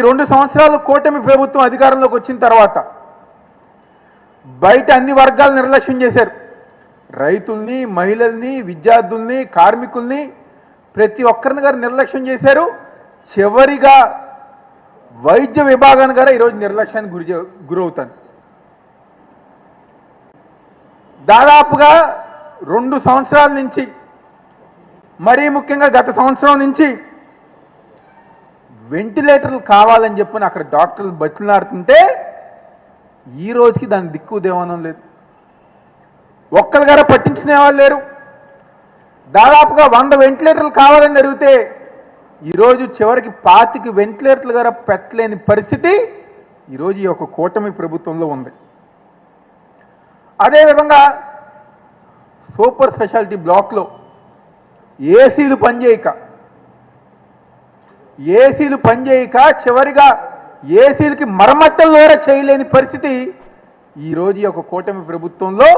2 సంవత్సరాలు కూటమి ప్రభుత్వం అధికారంలోకి వచ్చిన తర్వాత బయట అన్ని వర్గాలు నిర్లక్ష్యం చేశారు. రైతుల్ని, మహిళల్ని, విద్యార్థుల్ని, కార్మికుల్ని ప్రతి ఒక్కరిని గారు నిర్లక్ష్యం చేశారు. చివరిగా వైద్య విభాగాన్ని గారు ఈరోజు నిర్లక్ష్యానికి గురవుతాను. దాదాపుగా 2 సంవత్సరాల నుంచి, మరీ ముఖ్యంగా గత సంవత్సరం నుంచి వెంటిలేటర్లు కావాలని చెప్పని అక్కడ డాక్టర్లు బతిలాడుతుంటే ఈ రోజుకి దాని దిక్కు దేవనం లేదు. ఒక్కరి గారు పట్టించుకునే వాళ్ళు లేరు. దాదాపుగా 100 వెంటిలేటర్లు కావాలని జరిగితే ఈరోజు చివరికి 25 వెంటిలేటర్లు గారు పెట్టలేని పరిస్థితి ఈరోజు ఈ యొక్క కూటమి ప్రభుత్వంలో ఉంది. అదేవిధంగా సూపర్ స్పెషాలిటీ బ్లాక్లో ఏసీలు పనిచేయక చివరిగా ఏసీలకి మరమ్మతులు కూడా చేయలేని పరిస్థితి ఈరోజు ఈ యొక్క కూటమి ప్రభుత్వంలో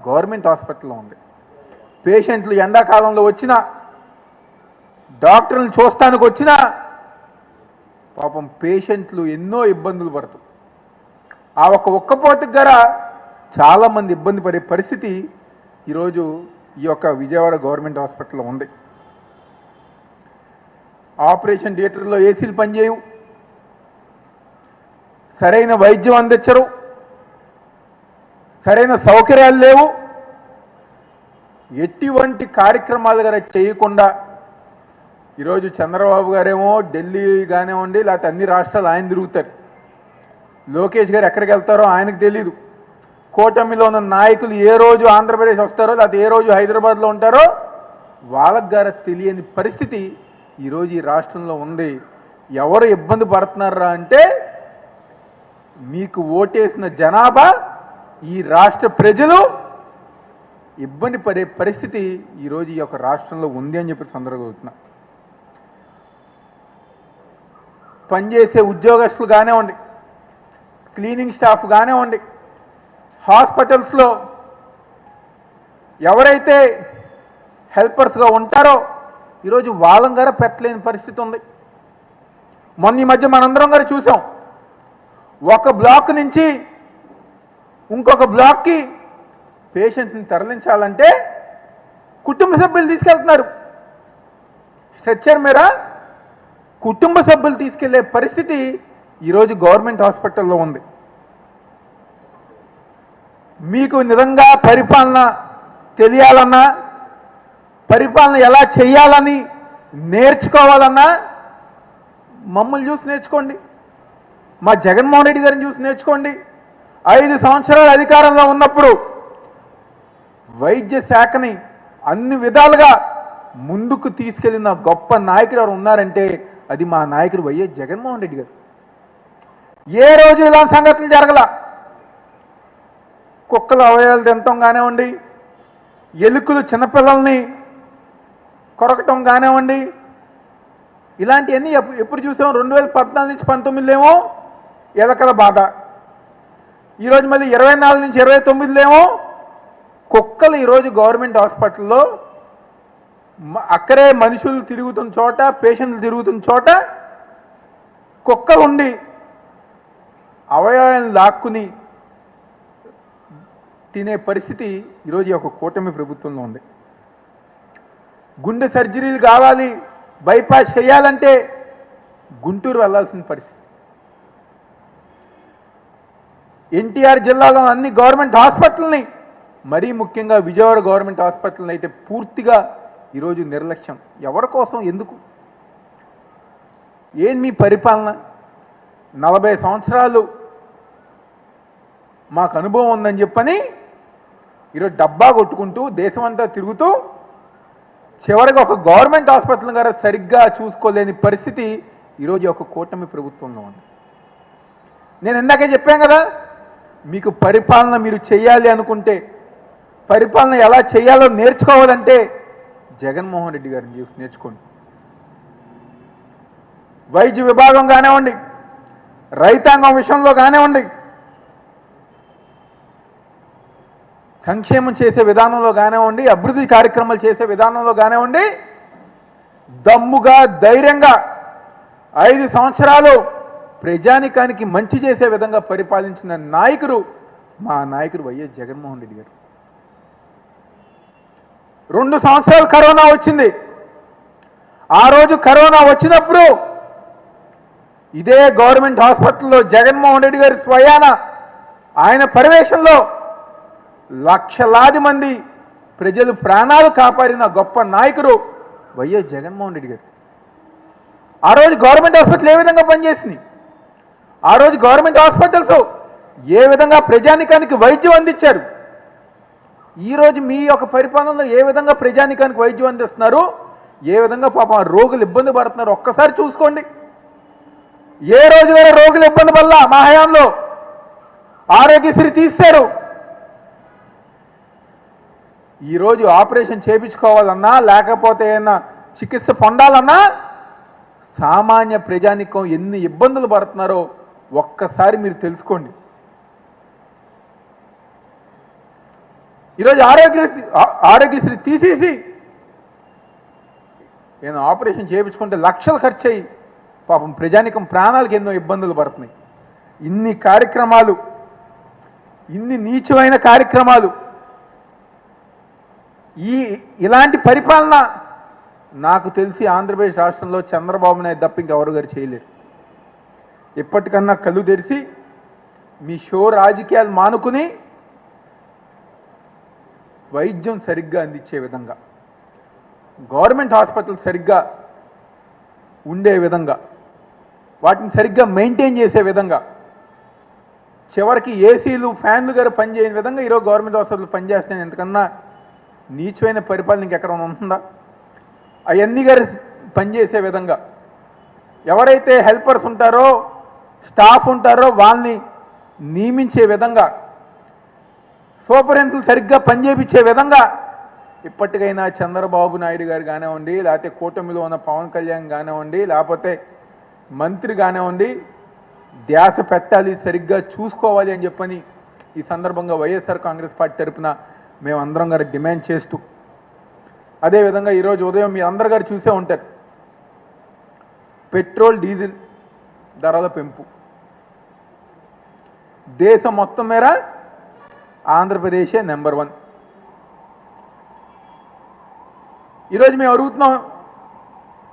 గవర్నమెంట్ హాస్పిటల్లో ఉంది. పేషెంట్లు ఎండాకాలంలో వచ్చినా, డాక్టర్లు చూస్తానికి వచ్చినా పాపం పేషెంట్లు ఎన్నో ఇబ్బందులు పడుతూ ఆ ఒక్కపూటకి గల చాలామంది ఇబ్బంది పడే పరిస్థితి ఈరోజు ఈ యొక్క విజయవాడ గవర్నమెంట్ హాస్పిటల్లో ఉంది. ఆపరేషన్ థియేటర్లో ఏసీలు పనిచేయవు, సరైన వైద్యం అందించరు, సరైన సౌకర్యాలు లేవు. ఎటువంటి కార్యక్రమాలు గారు చేయకుండా ఈరోజు చంద్రబాబు గారేమో ఢిల్లీ కానివ్వండి, లేకపోతే అన్ని రాష్ట్రాలు ఆయన తిరుగుతారు. లోకేష్ గారు ఎక్కడికి వెళ్తారో ఆయనకు తెలీదు. కూటమిలో ఉన్న నాయకులు ఏ రోజు ఆంధ్రప్రదేశ్ వస్తారో, లేకపోతే ఏ రోజు హైదరాబాద్లో ఉంటారో వాళ్ళకు గారు తెలియని పరిస్థితి ఈరోజు ఈ రాష్ట్రంలో ఉంది. ఎవరు ఇబ్బంది పడుతున్నారా అంటే మీకు ఓటేసిన జనాభా, ఈ రాష్ట్ర ప్రజలు ఇబ్బంది పడే పరిస్థితి ఈరోజు ఈ యొక్క రాష్ట్రంలో ఉంది అని చెప్పి సందర్భంగా పనిచేసే ఉద్యోగస్తులు కానివ్వండి, క్లీనింగ్ స్టాఫ్ కానివ్వండి, హాస్పిటల్స్లో ఎవరైతే హెల్పర్స్గా ఉంటారో ఈరోజు వాళ్ళం గారు పెట్టలేని పరిస్థితి ఉంది. మొన్న ఈ మధ్య మనందరం గారు చూసాం, ఒక బ్లాక్ నుంచి ఇంకొక బ్లాక్కి పేషెంట్ని తరలించాలంటే కుటుంబ సభ్యులు తీసుకెళ్తున్నారు. స్ట్రెచ్చర్ మీద కుటుంబ సభ్యులు తీసుకెళ్లే పరిస్థితి ఈరోజు గవర్నమెంట్ హాస్పిటల్లో ఉంది. మీకు నిజంగా పరిపాలన తెలియాలన్నా, పరిపాలన ఎలా చేయాలని నేర్చుకోవాలన్నా మమ్మల్ని చూసి నేర్చుకోండి, మా జగన్మోహన్ రెడ్డి గారిని చూసి నేర్చుకోండి. 5 సంవత్సరాల అధికారంలో ఉన్నప్పుడు వైద్య శాఖని అన్ని విధాలుగా ముందుకు తీసుకెళ్లిన గొప్ప నాయకుడు ఎవరు ఉన్నారంటే అది మా నాయకుడు వైఎస్ జగన్మోహన్ రెడ్డి గారు. ఏ రోజు ఇలాంటి సంఘటనలు జరగల. కుక్కల అవయవాలు తినటం కానివ్వండి, ఎలుకలు చిన్నపిల్లల్ని కొరకటం కానివ్వండి, ఇలాంటివన్నీ ఎప్పుడు చూసాం? 2014 నుంచి 19 ఏమో ఎలకల బాధ, ఈరోజు మళ్ళీ 24 నుంచి 29 ఏమో కుక్కలు. ఈరోజు గవర్నమెంట్ హాస్పిటల్లో అక్కడే మనుషులు తిరుగుతున్న చోట, పేషెంట్లు తిరుగుతున్న చోట కుక్కలు ఉండి అవయవాలను లాక్కుని తినే పరిస్థితి ఈరోజు ఒక కూటమి ప్రభుత్వంలో ఉంది. గుండె సర్జరీలు కావాలి, బైపాస్ చేయాలంటే గుంటూరు వెళ్లాల్సిన పరిస్థితి. ఎన్టీఆర్ జిల్లాలో అన్ని గవర్నమెంట్ హాస్పిటల్ని, మరీ ముఖ్యంగా విజయవాడ గవర్నమెంట్ హాస్పిటల్ని అయితే పూర్తిగా ఈరోజు నిర్లక్ష్యం. ఎవరి కోసం, ఎందుకు? ఏం మీ పరిపాలన? 40 సంవత్సరాలు మాకు అనుభవం ఉందని చెప్పని ఈరోజు డబ్బా కొట్టుకుంటూ దేశమంతా తిరుగుతూ చివరికి ఒక గవర్నమెంట్ హాస్పిటల్ గారు సరిగ్గా చూసుకోలేని పరిస్థితి ఈరోజు ఒక కూటమి ప్రభుత్వంలో ఉంది. నేను ఇందాకే చెప్పాను కదా, మీకు పరిపాలన మీరు చేయాలి అనుకుంటే, పరిపాలన ఎలా చేయాలో నేర్చుకోవాలంటే జగన్మోహన్ రెడ్డి గారిని చూసి నేర్చుకోండి. వైద్య విభాగం కానివ్వండి, రైతాంగం విషయంలో కానివ్వండి, సంక్షేమం చేసే విధానంలో కానివ్వండి, అభివృద్ధి కార్యక్రమాలు చేసే విధానంలో కానివ్వండి, దమ్ముగా ధైర్యంగా 5 సంవత్సరాలు ప్రజానికానికి మంచి చేసే విధంగా పరిపాలించిన నాయకుడు మా నాయకుడు వైఎస్ జగన్మోహన్ రెడ్డి గారు. 2 సంవత్సరాలు కరోనా వచ్చింది. ఆ రోజు కరోనా వచ్చినప్పుడు ఇదే గవర్నమెంట్ హాస్పిటల్లో జగన్మోహన్ రెడ్డి గారి స్వయాన ఆయన పర్యవేక్షణలో లక్షలాది మంది ప్రజలు ప్రాణాలు కాపాడిన గొప్ప నాయకుడు వైఎస్ జగన్మోహన్ రెడ్డి గారు. ఆ రోజు గవర్నమెంట్ హాస్పిటల్ ఏ విధంగా పనిచేసింది, ఆ రోజు గవర్నమెంట్ హాస్పిటల్స్ ఏ విధంగా ప్రజానికానికి వైద్యం అందించారు, ఈరోజు మీ యొక్క పరిపాలనలో ఏ విధంగా ప్రజానికానికి వైద్యం అందిస్తున్నారు, ఏ విధంగా పాపం రోగులు ఇబ్బంది పడుతున్నారు ఒక్కసారి చూసుకోండి. ఏ రోజు వేరే రోగులు ఇబ్బంది వల్ల మా హయాంలో ఆరోగ్యశ్రీ తీశారు. ఈరోజు ఆపరేషన్ చేయించుకోవాలన్నా లేకపోతే ఏదైనా చికిత్స పొందాలన్నా సామాన్య ప్రజానికం ఎన్ని ఇబ్బందులు పడుతున్నారో ఒక్కసారి మీరు తెలుసుకోండి. ఈరోజు ఆరోగ్యశ్రీ తీసేసి నేను ఆపరేషన్ చేయించుకుంటే లక్షలు ఖర్చు అయ్యి పాపం ప్రజానికం ప్రాణాలకు ఎన్నో ఇబ్బందులు పడుతున్నాయి. ఇన్ని కార్యక్రమాలు, ఇన్ని నీచమైన కార్యక్రమాలు, ఇలాంటి పరిపాలన నాకు తెలిసి ఆంధ్రప్రదేశ్ రాష్ట్రంలో చంద్రబాబు నాయుడు తప్ప ఇంకెవరు గారు చేయలేరు. ఇప్పటికన్నా కళ్ళు తెరిచి మీ షో రాజకీయాలు మానుకుని వైద్యం సరిగ్గా అందించే విధంగా, గవర్నమెంట్ హాస్పిటల్ సరిగ్గా ఉండే విధంగా, వాటిని సరిగ్గా మెయింటైన్ చేసే విధంగా, చివరికి ఏసీలు ఫ్యాన్లు గారు పనిచేయని విధంగా ఈరోజు గవర్నమెంట్ హాస్పిటల్ పనిచేస్తున్నాయి. ఎంతకన్నా నీచమైన పరిపాలన ఇంకెక్కడ ఉంటుందా? అవన్నీ గారు పనిచేసే విధంగా, ఎవరైతే హెల్పర్స్ ఉంటారో స్టాఫ్ ఉంటారో వాళ్ళని నియమించే విధంగా, సూపరింటెండెంట్లు సరిగ్గా పనిచేయించే విధంగా ఇప్పటికైనా చంద్రబాబు నాయుడు గారు కానివ్వండి, లేకపోతే కూటమిలో ఉన్న పవన్ కళ్యాణ్ కానివ్వండి, లేకపోతే మంత్రి కానివ్వండి, ధ్యాస పెట్టాలి, సరిగ్గా చూసుకోవాలి అని చెప్పని ఈ సందర్భంగా వైఎస్ఆర్ కాంగ్రెస్ పార్టీ తరఫున మేమందరం గారు డిమాండ్ చేస్తూ, అదేవిధంగా ఈరోజు ఉదయం మీ అందరు గారు చూసే ఉంటారు పెట్రోల్ డీజిల్ ధరల పెంపు. దేశం మొత్తం మేర ఆంధ్రప్రదేశే నెంబర్ 1. ఈరోజు మేము అడుగుతున్నాం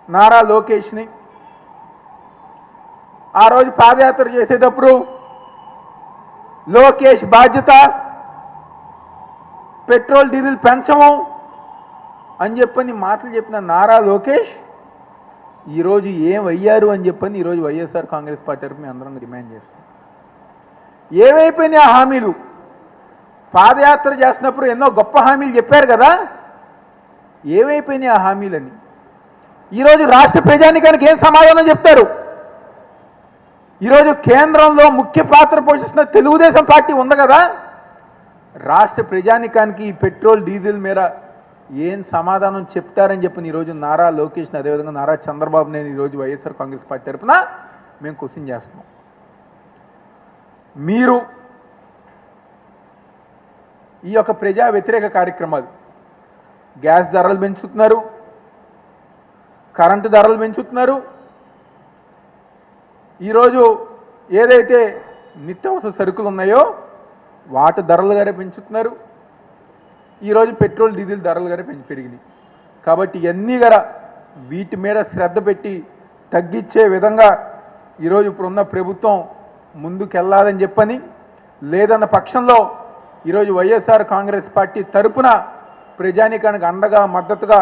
నారా లోకేష్ని, ఆ రోజు పాదయాత్ర చేసేటప్పుడు లోకేష్ బాధ్యత, పెట్రోల్ డీజిల్ పెంచము అని చెప్పని మాటలు చెప్పిన నారా లోకేష్ ఈరోజు ఏమయ్యారు అని చెప్పని ఈరోజు వైఎస్ఆర్ కాంగ్రెస్ పార్టీ తరఫున మేము అందరం డిమాండ్ చేస్తాం. ఏమైపోయినాయి ఆ హామీలు? పాదయాత్ర చేసినప్పుడు ఎన్నో గొప్ప హామీలు చెప్పారు కదా, ఏమైపోయినాయి ఆ హామీలని? ఈరోజు రాష్ట్ర ప్రజానికానికి ఏం సమాధానం చెప్తారు? ఈరోజు కేంద్రంలో ముఖ్య పాత్ర పోషిస్తున్న తెలుగుదేశం పార్టీ ఉంది కదా, రాష్ట్ర ప్రజానికానికి ఈ పెట్రోల్ డీజిల్ మీద ఏం సమాధానం చెప్తారని చెప్పి ఈరోజు నారా లోకేష్ని, అదేవిధంగా నారా చంద్రబాబు నాయుడు ఈరోజు వైఎస్ఆర్ కాంగ్రెస్ పార్టీ తరఫున మేము క్వశ్చన్ చేస్తున్నాం. మీరు ఈ యొక్క ప్రజా వ్యతిరేక కార్యక్రమాలు, గ్యాస్ ధరలు పెంచుతున్నారు, కరెంటు ధరలు పెంచుతున్నారు, ఈరోజు ఏదైతే నిత్యావసర సరుకులు ఉన్నాయో వాటి ధరలు గారే పెంచుతున్నారు, ఈరోజు పెట్రోల్ డీజిల్ ధరలు గారే పెరిగినాయి. కాబట్టి ఇవన్నీ గారా వీటి మీద శ్రద్ధ పెట్టి తగ్గించే విధంగా ఈరోజు ఇప్పుడున్న ప్రభుత్వం ముందుకెళ్లాలని చెప్పని, లేదన్న పక్షంలో ఈరోజు వైఎస్ఆర్ కాంగ్రెస్ పార్టీ తరపున ప్రజానికానికి అండగా మద్దతుగా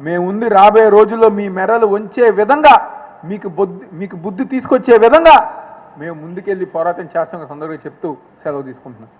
మేము ఉంది. రాబోయే రోజుల్లో మీ మెడలు వంచే విధంగా, మీకు బుద్ధి తీసుకొచ్చే విధంగా మేము ముందుకెళ్ళి పోరాటం చేస్తాం సందర్భంగా చెప్తూ సెలవు తీసుకుంటున్నాం.